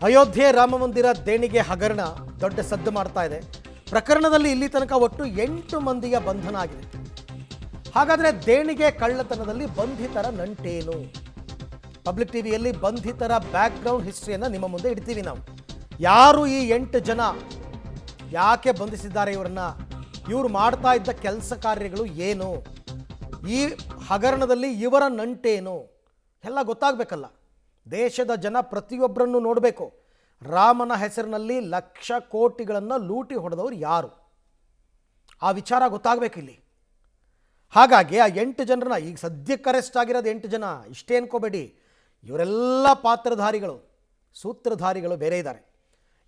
ಅಯೋಧ್ಯೆ ರಾಮಮಂದಿರ ದೇಣಿಗೆ ಹಗರಣ ದೊಡ್ಡ ಸದ್ದು ಮಾಡ್ತಾ ಇದೆ. ಪ್ರಕರಣದಲ್ಲಿ ಇಲ್ಲಿ ತನಕ ಒಟ್ಟು 8 ಮಂದಿಯ ಬಂಧನ ಆಗಿದೆ. ಹಾಗಾದರೆ ದೇಣಿಗೆ ಕಳ್ಳತನದಲ್ಲಿ ಬಂಧಿತರ ನಂಟೇನು? ಪಬ್ಲಿಕ್ ಟಿವಿಯಲ್ಲಿ ಬಂಧಿತರ ಬ್ಯಾಕ್ಗ್ರೌಂಡ್ ಹಿಸ್ಟ್ರಿಯನ್ನು ನಿಮ್ಮ ಮುಂದೆ ಇಡ್ತೀವಿ ನಾವು. ಯಾರು ಈ 8 ಜನ, ಯಾಕೆ ಬಂಧಿಸಿದ್ದಾರೆ ಇವರನ್ನ, ಇವರು ಮಾಡ್ತಾ ಇದ್ದ ಕೆಲಸ ಕಾರ್ಯಗಳು ಏನು, ಈ ಹಗರಣದಲ್ಲಿ ಇವರ ನಂಟೇನು ಎಲ್ಲ ಗೊತ್ತಾಗಬೇಕಲ್ಲ. ದೇಶದ ಜನ ಪ್ರತಿಯೊಬ್ಬರನ್ನು ನೋಡಬೇಕು. ರಾಮನ ಹೆಸರಿನಲ್ಲಿ ಲಕ್ಷ ಕೋಟಿಗಳನ್ನು ಲೂಟಿ ಹೊಡೆದವರು ಯಾರು, ಆ ವಿಚಾರ ಗೊತ್ತಾಗಬೇಕಿಲ್ಲಿ. ಹಾಗಾಗಿ ಆ 8 ಜನರನ್ನ, ಈಗ ಸದ್ಯಕ್ಕೆ ಅರೆಸ್ಟ್ ಆಗಿರೋದು 8 ಜನ, ಇಷ್ಟೇ ಅನ್ಕೋಬೇಡಿ. ಇವರೆಲ್ಲ ಪಾತ್ರಧಾರಿಗಳು, ಸೂತ್ರಧಾರಿಗಳು ಬೇರೆ ಇದ್ದಾರೆ.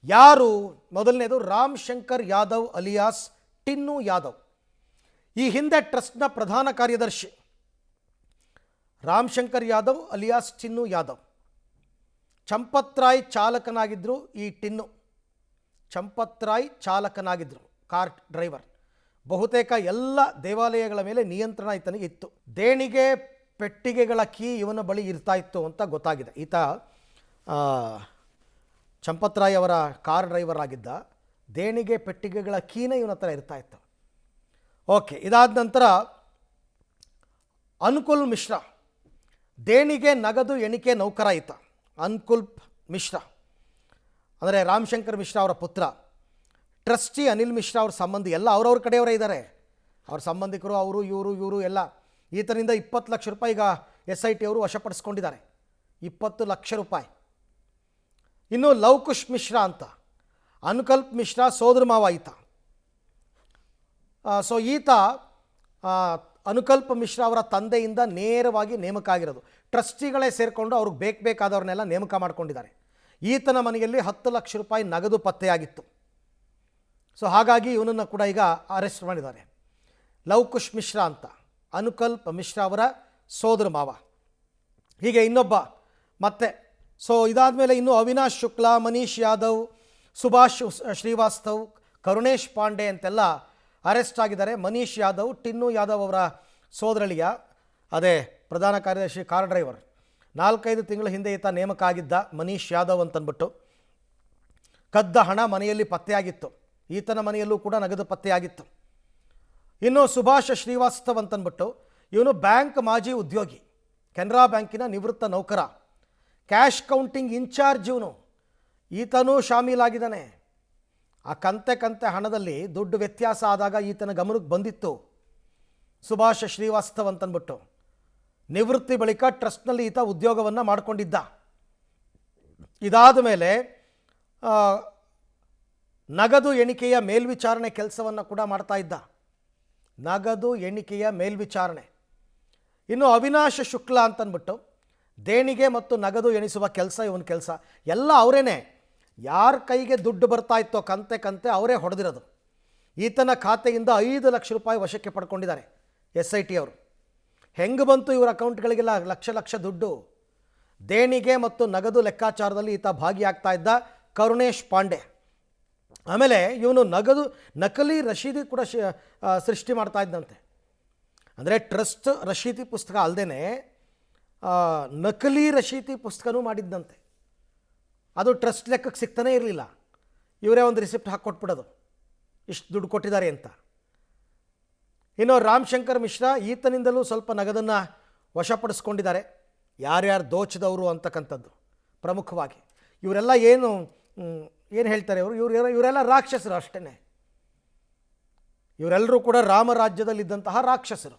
ಯಾರು? ಮೊದಲನೇದು ರಾಮ್ ಶಂಕರ್ ಯಾದವ್ ಅಲಿಯಾಸ್ ಟಿನ್ನು ಯಾದವ್. ಈ ಹಿಂದೆ ಟ್ರಸ್ಟ್ನ ಪ್ರಧಾನ ಕಾರ್ಯದರ್ಶಿ ರಾಮ್ ಶಂಕರ್ ಯಾದವ್ ಅಲಿಯಾಸ್ ಟಿನ್ನು ಯಾದವ್. ಚಂಪತ್ರಾಯ್ ಚಾಲಕನಾಗಿದ್ದರು. ಈ ಟಿನ್ನು ಚಂಪತ್ರಾಯ್ ಚಾಲಕನಾಗಿದ್ದರು, ಕಾರ್ ಡ್ರೈವರ್. ಬಹುತೇಕ ಎಲ್ಲ ದೇವಾಲಯಗಳ ಮೇಲೆ ನಿಯಂತ್ರಣ ಈತನಿಗೆ ಇತ್ತು. ದೇಣಿಗೆ ಪೆಟ್ಟಿಗೆಗಳ ಕೀ ಇವನ ಬಳಿ ಇರ್ತಾ ಇತ್ತು ಅಂತ ಗೊತ್ತಾಗಿದೆ. ಈತ ಚಂಪತ್ರಾಯ್ ಅವರ ಕಾರ್ ಡ್ರೈವರ್ ಆಗಿದ್ದ. ದೇಣಿಗೆ ಪೆಟ್ಟಿಗೆಗಳ ಕೀನೇ ಇವನ ಹತ್ರ ಇರ್ತಾ ಇತ್ತು. ಓಕೆ, ಇದಾದ ನಂತರ ಅನುಕುಲ್ ಮಿಶ್ರಾ, ದೇಣಿಗೆ ನಗದು ಎಣಿಕೆ ನೌಕರ ಈತ. ಅನುಕುಲ್ ಮಿಶ್ರಾ ಅಂದರೆ ರಾಮಶಂಕರ್ ಮಿಶ್ರಾ ಅವರ ಪುತ್ರ. ಟ್ರಸ್ಟಿ ಅನಿಲ್ ಮಿಶ್ರಾ ಅವ್ರ ಸಂಬಂಧಿ, ಎಲ್ಲ ಅವ್ರವ್ರ ಕಡೆಯವರೇ ಇದ್ದಾರೆ. ಅವ್ರ ಸಂಬಂಧಿಕರು, ಅವರು ಇವರು ಎಲ್ಲ. ಈತನಿಂದ 20 ಲಕ್ಷ ರೂಪಾಯಿ ಈಗ SIT ಅವರು ವಶಪಡಿಸ್ಕೊಂಡಿದ್ದಾರೆ. 20 ಲಕ್ಷ ರೂಪಾಯಿ. ಇನ್ನು ಲವಕುಶ್ ಮಿಶ್ರಾ ಅಂತ, ಅನುಕಲ್ಪ್ ಮಿಶ್ರಾ ಸೋದರ ಮಾವ ಈತ. ಸೊ ಈತ ಅನುಕಲ್ಪ ಮಿಶ್ರಾ ಅವರ ತಂದೆಯಿಂದ ನೇರವಾಗಿ ನೇಮಕ ಆಗಿರೋದು. ಟ್ರಸ್ಟಿಗಳೇ ಸೇರಿಕೊಂಡು ಅವ್ರಿಗೆ ಬೇಕಾದವ್ರನ್ನೆಲ್ಲ ನೇಮಕ ಮಾಡ್ಕೊಂಡಿದ್ದಾರೆ. ಈತನ ಮನೆಯಲ್ಲಿ 10 ಲಕ್ಷ ರೂಪಾಯಿ ನಗದು ಪತ್ತೆಯಾಗಿತ್ತು. ಸೊ ಹಾಗಾಗಿ ಇವನನ್ನು ಕೂಡ ಈಗ ಅರೆಸ್ಟ್ ಮಾಡಿದ್ದಾರೆ. ಲವಕುಶ್ ಮಿಶ್ರಾ ಅಂತ, ಅನುಕಲ್ಪ ಮಿಶ್ರಾ ಅವರ ಸೋದರ ಮಾವ. ಹೀಗೆ ಇನ್ನೊಬ್ಬ ಮತ್ತೆ. ಸೊ ಇದಾದ ಮೇಲೆ ಇನ್ನು ಅವಿನಾಶ್ ಶುಕ್ಲಾ, ಮನೀಶ್ ಯಾದವ್, ಸುಭಾಷ್ ಶ್ರೀವಾಸ್ತವ್, ಕರುಣೇಶ್ ಪಾಂಡೆ ಅಂತೆಲ್ಲ ಅರೆಸ್ಟ್ ಆಗಿದ್ದಾರೆ. ಮನೀಶ್ ಯಾದವ್ ಟಿನ್ನು ಯಾದವ್ ಅವರ ಸೋದರಳಿಯ, ಅದೇ ಪ್ರಧಾನ ಕಾರ್ಯದರ್ಶಿ, ಕಾರ್ ಡ್ರೈವರ್. 4-5 ತಿಂಗಳ ಹಿಂದೆ ಈತ ನೇಮಕ ಆಗಿದ್ದ ಮನೀಶ್ ಯಾದವ್ ಅಂತಂದ್ಬಿಟ್ಟು. ಕದ್ದ ಹಣ ಮನೆಯಲ್ಲಿ ಪತ್ತೆಯಾಗಿತ್ತು. ಈತನ ಮನೆಯಲ್ಲೂ ಕೂಡ ನಗದು ಪತ್ತೆಯಾಗಿತ್ತು. ಇನ್ನು ಸುಭಾಷ್ ಶ್ರೀವಾಸ್ತವ್ ಅಂತಂದ್ಬಿಟ್ಟು, ಇವನು ಬ್ಯಾಂಕ್ ಮಾಜಿ ಉದ್ಯೋಗಿ, ಕೆನರಾ ಬ್ಯಾಂಕಿನ ನಿವೃತ್ತ ನೌಕರ, ಕ್ಯಾಶ್ ಕೌಂಟಿಂಗ್ ಇನ್ಚಾರ್ಜ್ ಇವನು. ಈತನೂ ಶಾಮೀಲಾಗಿದ್ದಾನೆ. ಆ ಕಂತೆ ಹಣದಲ್ಲಿ ದುಡ್ಡು ವ್ಯತ್ಯಾಸ ಆದಾಗ ಈತನ ಗಮನಕ್ಕೆ ಬಂದಿತ್ತು. ಸುಭಾಷ್ ಶ್ರೀವಾಸ್ತವ್ ಅಂತಂದ್ಬಿಟ್ಟು ನಿವೃತ್ತಿ ಬಳಿಕ ಟ್ರಸ್ಟ್ನಲ್ಲಿ ಈತ ಉದ್ಯೋಗವನ್ನು ಮಾಡಿಕೊಂಡಿದ್ದ. ಇದಾದ ಮೇಲೆ ನಗದು ಎಣಿಕೆಯ ಮೇಲ್ವಿಚಾರಣೆ ಕೆಲಸವನ್ನು ಕೂಡ ಮಾಡ್ತಾ ಇದ್ದ. ನಗದು ಎಣಿಕೆಯ ಮೇಲ್ವಿಚಾರಣೆ. ಇನ್ನು ಅವಿನಾಶ್ ಶುಕ್ಲಾ ಅಂತಂದ್ಬಿಟ್ಟು ದೇಣಿಗೆ ಮತ್ತು ನಗದು ಎಣಿಸುವ ಕೆಲಸ ಇವನ ಕೆಲಸ. ಎಲ್ಲ ಅವರೇನೆ. ಯಾರ ಕೈಗೆ ದುಡ್ಡು ಬರ್ತಾ ಇತ್ತೋ ಕಂತೆ ಅವರೇ ಹೊಡೆದಿರೋದು. ಈತನ ಖಾತೆಯಿಂದ 5 ಲಕ್ಷ ರೂಪಾಯಿ ವಶಕ್ಕೆ ಪಡ್ಕೊಂಡಿದ್ದಾರೆ SIT ಅವರು. ಹೆಂಗೆ ಬಂತು ಇವರ ಅಕೌಂಟ್ಗಳಿಗೆಲ್ಲ ಲಕ್ಷ ದುಡ್ಡು? ದೇಣಿಗೆ ಮತ್ತು ನಗದು ಲೆಕ್ಕಾಚಾರದಲ್ಲಿ ಈತ ಭಾಗಿಯಾಗ್ತಾ ಇದ್ದ ಕರುಣೇಶ್ ಪಾಂಡೆ. ಆಮೇಲೆ ಇವನು ನಕಲಿ ರಶೀದಿ ಕೂಡ ಸೃಷ್ಟಿ ಮಾಡ್ತಾ ಇದ್ದಂತೆ. ಅಂದರೆ ಟ್ರಸ್ಟ್ ರಶೀದಿ ಪುಸ್ತಕ ಅಲ್ಲದೇ ನಕಲಿ ರಶೀದಿ ಪುಸ್ತಕನೂ ಮಾಡಿದ್ದಂತೆ. ಅದು ಟ್ರಸ್ಟ್ ಲೆಕ್ಕಕ್ಕೆ ಸಿಗ್ತಾನೇ ಇರಲಿಲ್ಲ. ಇವರೇ ಒಂದು ರಿಸಿಪ್ಟ್ ಹಾಕ್ಕೊಟ್ಬಿಡೋದು, ಇಷ್ಟು ದುಡ್ಡು ಕೊಟ್ಟಿದ್ದಾರೆ ಅಂತ. ಇನ್ನು ರಾಮ್ ಶಂಕರ್ ಮಿಶ್ರಾ, ಈತನಿಂದಲೂ ಸ್ವಲ್ಪ ನಗದನ್ನು ವಶಪಡಿಸ್ಕೊಂಡಿದ್ದಾರೆ. ಯಾರ್ಯಾರು ದೋಚಿದವರು ಅಂತಕ್ಕಂಥದ್ದು ಪ್ರಮುಖವಾಗಿ. ಇವರೆಲ್ಲ ಏನು ಹೇಳ್ತಾರೆ ಇವರೆಲ್ಲ ರಾಕ್ಷಸರು ಅಷ್ಟೇ. ಇವರೆಲ್ಲರೂ ಕೂಡ ರಾಮರಾಜ್ಯದಲ್ಲಿದ್ದಂತಹ ರಾಕ್ಷಸರು.